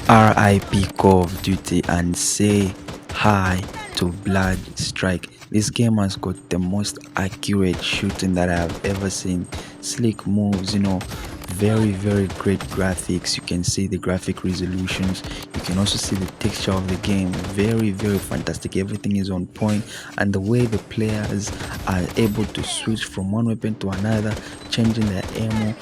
RIP Call of Duty and say hi to Blood Strike. This game has got the most accurate shooting that I have ever seen. Slick moves, very great graphics. You can see the graphic resolutions. You can also see the texture of the game. Very fantastic. Everything is on point, and the way the players are able to switch from one weapon to another, changing their ammo,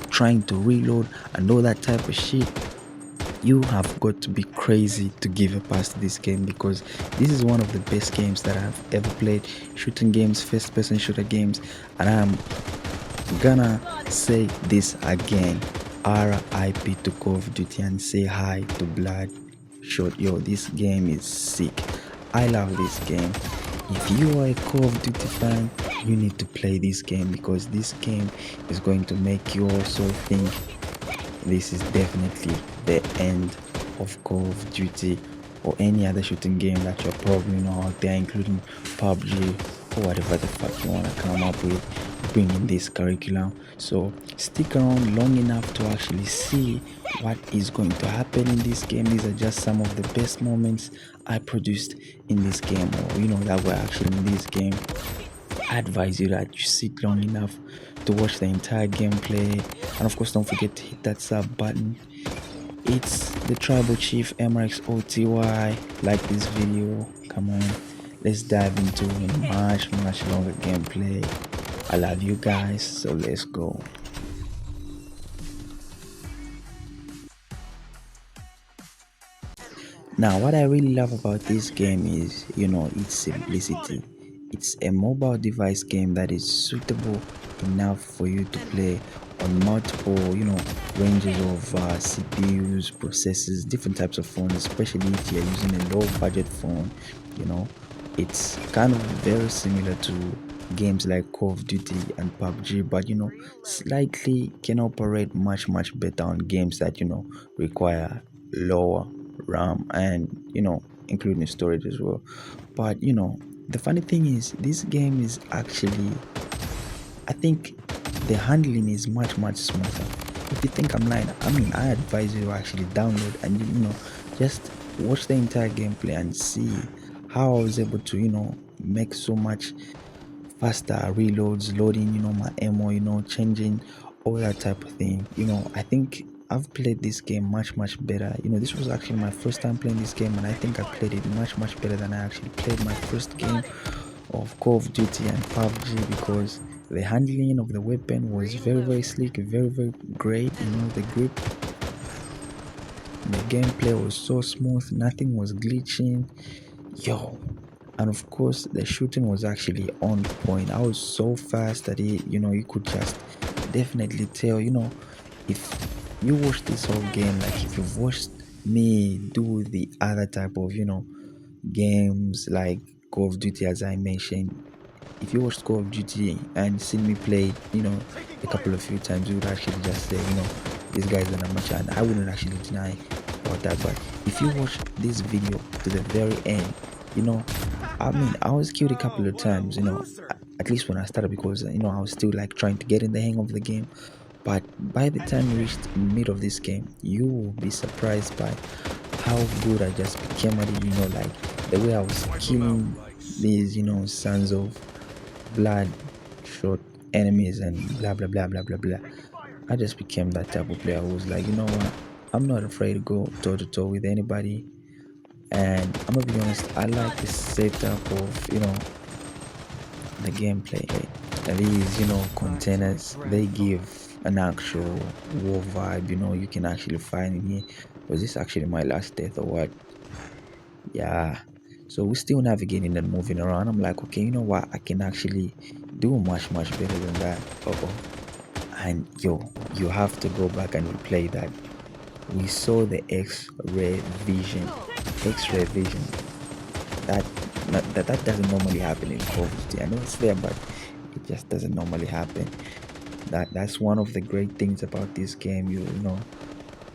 trying to reload and all that type of shit. You have got to be crazy to give a pass to this game, because this is one of the best games that I've ever played. Shooting games, first person shooter games, and I'm gonna say this again: RIP to Call of Duty and say hi to Bloodshot. This game is sick. I love this game. If you are a Call of Duty fan, you need to play this game, because this game is going to make you also think this is definitely the end of Call of Duty or any other shooting game that you're probably not out there, including PUBG or whatever the fuck you want to come up with, bringing this curriculum. So stick around long enough to actually see what is going to happen in this game. These are just some of the best moments I produced in this game, or that were actually in this game. I advise you that you sit long enough to watch the entire gameplay, and of course don't forget to hit that sub button. It's the Tribal Chief MRX OTY. Like this video, come on, let's dive into a much longer gameplay. I love you guys, so let's go. Now, what I really love about this game is, its simplicity. It's a mobile device game that is suitable enough for you to play on multiple, ranges of CPUs, processors, different types of phones, especially if you're using a low budget phone. It's kind of very similar to games like Call of Duty and PUBG, but slightly can operate much better on games that require lower RAM and including storage as well. But the funny thing is, this game is actually, I think the handling is much smoother. If you think I'm lying, I advise you to actually download and just watch the entire gameplay and see how I was able to make so much faster reloads, loading my ammo, changing all that type of thing. I think I've played this game much better. This was actually my first time playing this game, and I think I played it much better than I actually played my first game of Call of Duty and PUBG, because the handling of the weapon was very slick, very great. The grip, the gameplay was so smooth, nothing was glitching. And of course the shooting was actually on point. I was so fast that you could just definitely tell, if you watch this whole game, like if you've watched me do the other type of games like Call of Duty, as I mentioned, if you watched Call of Duty and seen me play a couple of few times, you would actually just say, this guy's an amateur, and I wouldn't actually deny about that. But if you watch this video to the very end, I was killed a couple of times, at least when I started, because I was still like trying to get in the hang of the game. But by the time you reached the mid of this game, you will be surprised by how good I just became at it. Like the way I was killing these sons of blood shot enemies and blah. I just became that type of player who was like, what, I'm not afraid to go toe to toe with anybody. And I'm gonna be honest, I like the setup of the gameplay. These containers, they give an actual war vibe. You can actually find in here. Was this actually my last death or what? Yeah. So we're still navigating and moving around. I'm like, okay, you know what, I can actually do much better than that. And you have to go back and replay that. We saw the X-ray vision. That doesn't normally happen in Call of Duty. I know it's there, but it just doesn't normally happen. That's one of the great things about this game.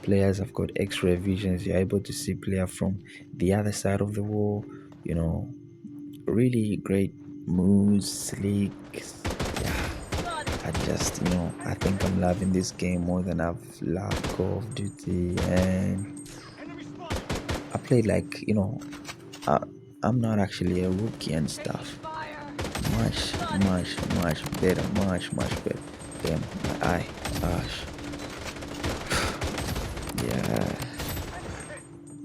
Players have got X-ray visions. You're able to see player from the other side of the wall. Really great moves, slick. Yeah, I think I'm loving this game more than I've loved Call of Duty. And played like, uh, I'm not actually a rookie and stuff. Much, much better, much better. Damn, my eye. Gosh. Yeah.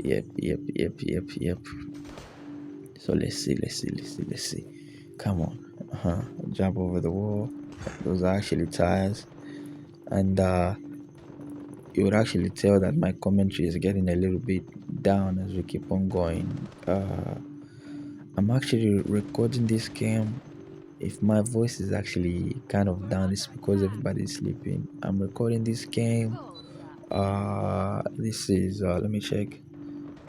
Yep. So let's see. Come on. Jump over the wall. Those are actually tires. And you would actually tell that my commentary is getting a little bit down as we keep on going. I'm actually recording this game. If my voice is actually kind of down, it's because everybody's sleeping. I'm recording this game. This is let me check.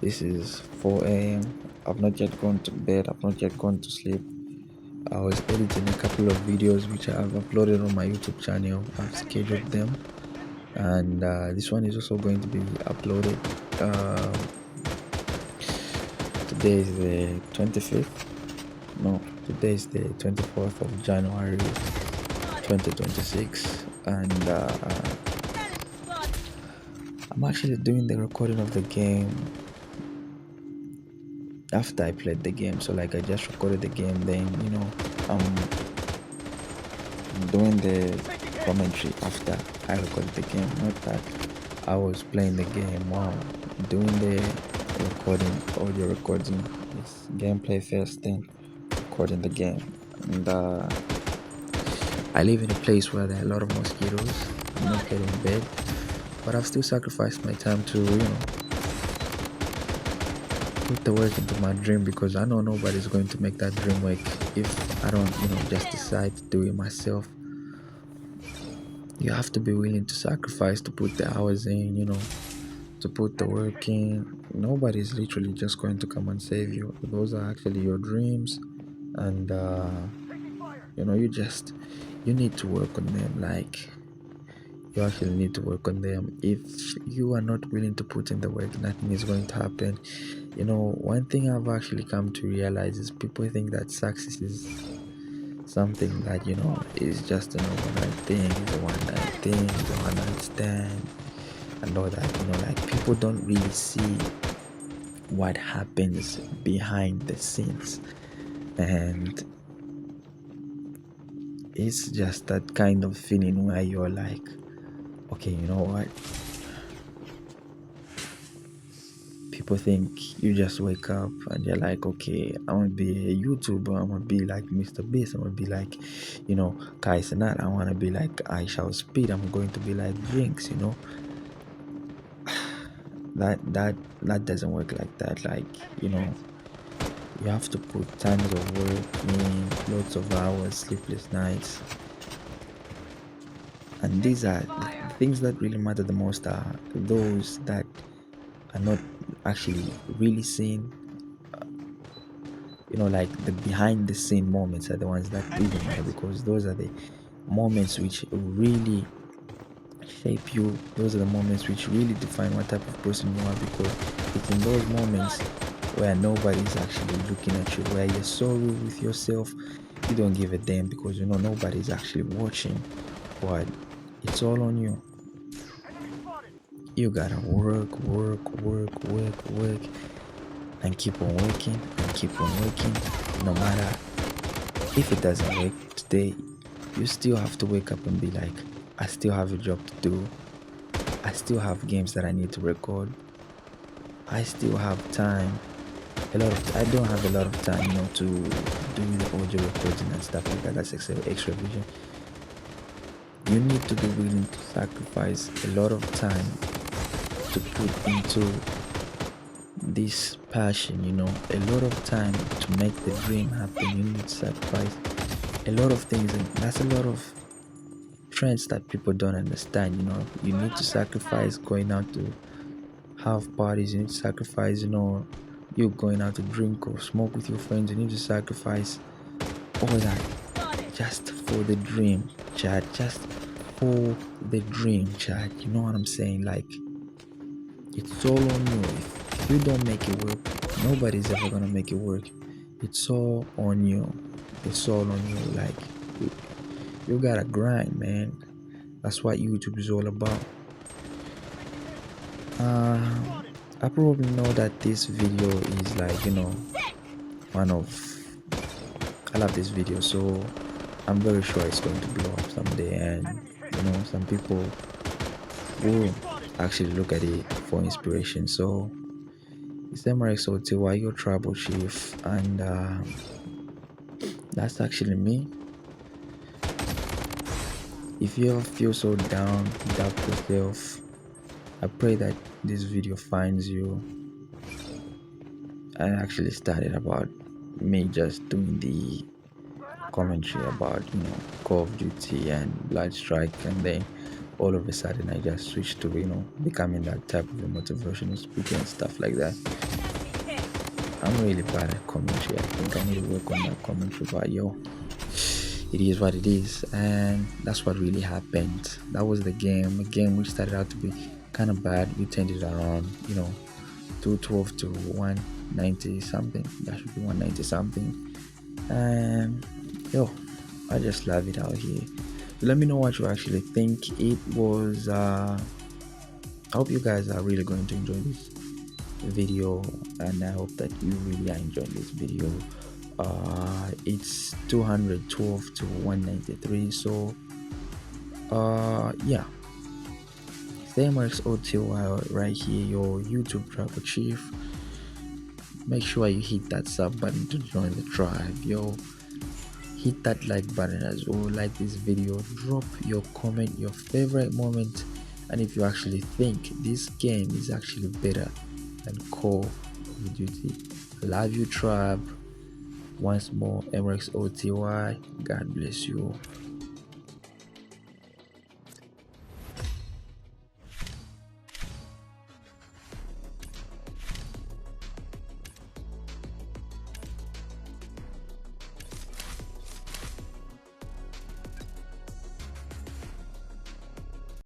This is 4 a.m. I've not yet gone to bed. I've not yet gone to sleep. I was editing a couple of videos which I've uploaded on my YouTube channel. I've scheduled them, and this one is also going to be uploaded. Today is the 25th. No, today is the 24th of January 2026, and I'm actually doing the recording of the game after I played the game. So like I just recorded the game, then I'm doing the commentary after I recorded the game. Not that I was playing the game while doing the recording, audio recording. It's gameplay first, then recording the game. And I live in a place where there are a lot of mosquitoes. I'm not getting bed, but I've still sacrificed my time to put the work into my dream, because I know nobody's going to make that dream work if I don't just decide to do it myself. You have to be willing to sacrifice, to put the hours in, to put the work in. Nobody's literally just going to come and save you. Those are actually your dreams, and you need to work on them. Like, you actually need to work on them. If you are not willing to put in the work, nothing is going to happen. One thing I've actually come to realize is people think that success is something that is just an overnight thing, it's a one night thing, it's a one night stand, and all that. Like, people don't really see what happens behind the scenes, and it's just that kind of feeling where you're like, okay, you know what, people think you just wake up and you're like, okay, I want to be a YouTuber, I want to be like Mr. Beast, I want to be like Kai Cenat, I want to be like I Shall Speed, I'm going to be like Drinks. That doesn't work like that. Like, you have to put tons of work in, lots of hours, sleepless nights, and these are the things that really matter the most, are those that are not actually really seen. Like the behind the scene moments are the ones that really matter, because those are the moments which really shape you. Those are the moments which really define what type of person you are, because it's in those moments where nobody's actually looking at you, where you're so real with yourself, you don't give a damn, because nobody's actually watching, but it's all on you. You gotta work, and keep on working and keep on working. No matter if it doesn't work today, you still have to wake up and be like, I still have a job to do, I still have games that I need to record, I still have time. I don't have a lot of time to do the audio recording and stuff like that. That's extra vision. You need to be willing to sacrifice a lot of time to put into this passion, a lot of time to make the dream happen. You need to sacrifice a lot of things, and that's a lot of trends that people don't understand. You need to sacrifice going out to have parties, you need to sacrifice you going out to drink or smoke with your friends. You need to sacrifice all that just for the dream, Chad. Just for the dream, Chad. You know what I'm saying? Like, it's all on you. If you don't make it work, nobody's ever gonna make it work. It's all on you. It's all on you. Like, you gotta grind, man. That's what YouTube is all about. I probably know that this video is like, one of, I love this video, so I'm very sure it's going to blow up someday, and some people will actually look at it for inspiration. So it's MRXOTY, your tribal chief, and that's actually me. If you ever feel so down, doubt yourself, I pray that this video finds you. I actually started about me just doing the commentary about Call of Duty and Bloodstrike, and then all of a sudden I just switched to becoming that type of a motivational speaker and stuff like that. I'm really bad at commentary. I think I need to work on that commentary, but it is what it is, and that's what really happened. That was the game, a game which started out to be kind of bad. We turned it around, 212 to 190 something. That should be 190 something. And I just love it out here. Let me know what you actually think. It was I hope you guys are really going to enjoy this video, and I hope that you really are enjoying this video. It's 212 to 193, so yeah, SameRxOTY right here, your YouTube tribal chief. Make sure you hit that sub button to join the tribe. Hit that like button as well. Like this video, drop your comment, your favorite moment, and if you actually think this game is actually better than Call of Duty. Love you, tribe. Once more, MRXOTY. God bless you.